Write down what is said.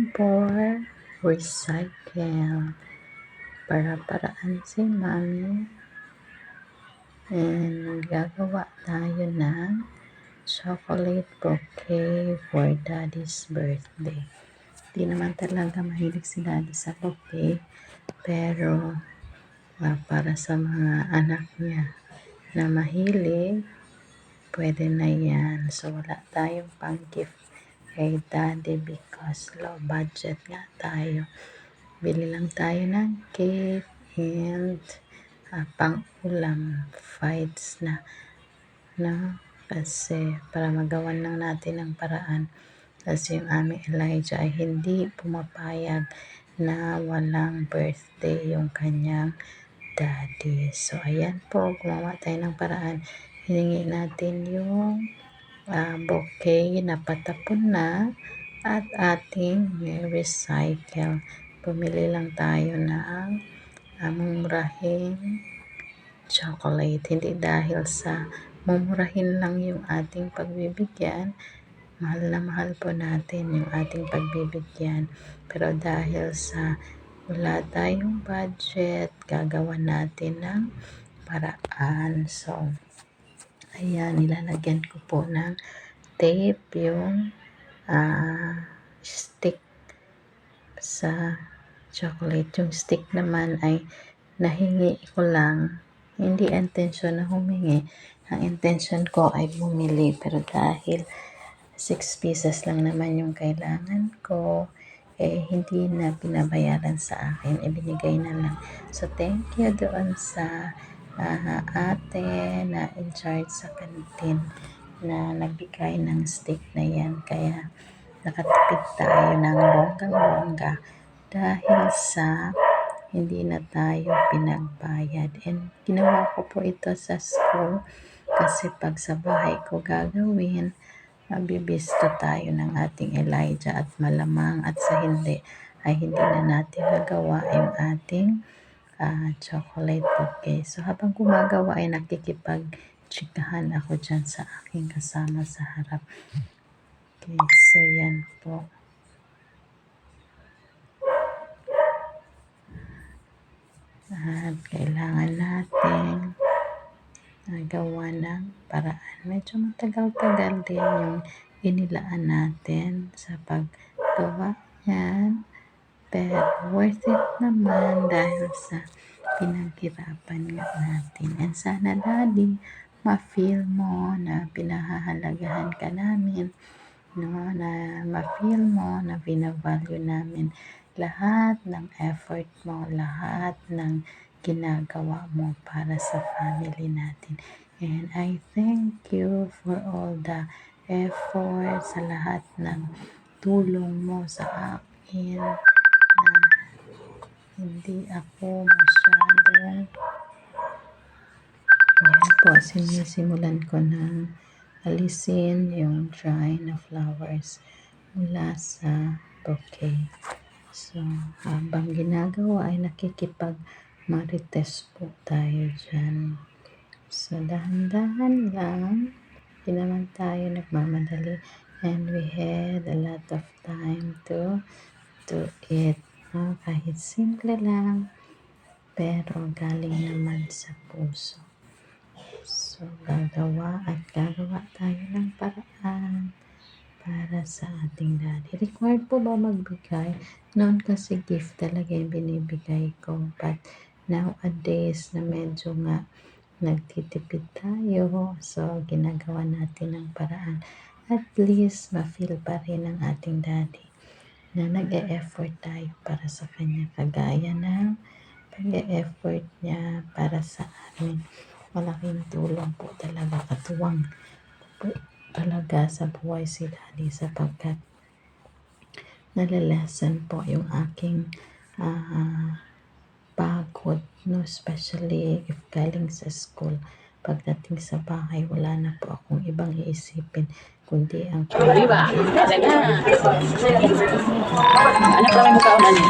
time for recycle. Para-paraan si Mami. And gagawa tayo ng chocolate bouquet for Daddy's birthday. Di naman talaga mahilig si Daddy sa bouquet. Pero para sa mga anak niya na mahilig, pwede na yan. So wala tayong pang gift kay Daddy because low budget nga tayo. Bili lang tayo ng cake and pang ulam fights na, no? Kasi para magawan lang natin ang paraan. Kasi yung aming Elijah ay hindi pumapayag na walang birthday yung kanyang daddy. So ayan po, gumawa tayo ng paraan. Hiningi natin yung bouquet na patapon na at ating recycle. Bumili lang tayo ng mumurahing chocolate. Hindi dahil sa mumurahin lang yung ating pagbibigyan, mahal na mahal po natin yung ating pagbibigyan. Pero dahil sa wala tayong budget, gagawa natin ng paraan. So, ayan, nilalagyan ko po ng tape yung stick sa chocolate. Yung stick naman ay nahingi ko lang. Hindi intention na humingi. Ang intention ko ay bumili. Pero dahil 6 pieces lang naman yung kailangan ko, hindi na pinabayaran sa akin. Ibinigay na lang. So, thank you doon sa ate na in charge sa kantin na nagbigay ng stick na yan. Kaya nakatipid tayo ng bonggang-bongga dahil sa hindi na tayo pinagbayad. And ginawa ko po ito sa school kasi pag sa bahay ko gagawin, mabibisto tayo ng ating Elijah at malamang at sa hindi ay hindi na natin nagawa yung ating chocolate bouquet. So habang gumagawa ay nakikipag-chikahan ako dyan sa aking kasama sa harap. Okay, so yan po. At kailangan natin nagawa ng paraan. Medyo matagal-tagal din yung inilaan natin sa paggawa yan. Pero worth it naman dahil sa pinaghirapan nga natin. And sana Daddy, ma-feel mo na pinahahalagahan ka namin, no? Na ma-feel mo na binavalue namin lahat ng effort mo, lahat ng ginagawa mo para sa family natin. And I thank you for all the effort, sa lahat ng tulong mo sa akin na hindi ako masyadong yan po, sinisimulan ko ng alisin yung dry na flowers mula sa bouquet. So, habang ginagawa ay nakikipag-marites po tayo dyan. So, dahan-dahan lang. Hindi naman tayo nagmamadali. And we had a lot of time to do it. No? Kahit simple lang, pero galing naman sa puso. So, gagawa tayo ng paraan para sa ating daddy. Required po ba magbigay? Noon kasi gift talaga yung binibigay ko. But nowadays na medyo nga nagtitipid tayo. So, ginagawa natin ng paraan. At least, ma-feel pa rin ng ating daddy na nag-e-effort tayo para sa kanya. Kagaya ng pag-e-effort niya para sa amin. Malaking tulong po talaga, katuwang po talaga sa buhay si Daddy sapagkat nalalasan po yung aking pagod, no? Especially if galing sa school. Pagdating sa bahay, wala na po akong ibang iisipin kundi ang Arriba. Anak naman mo kaon ani.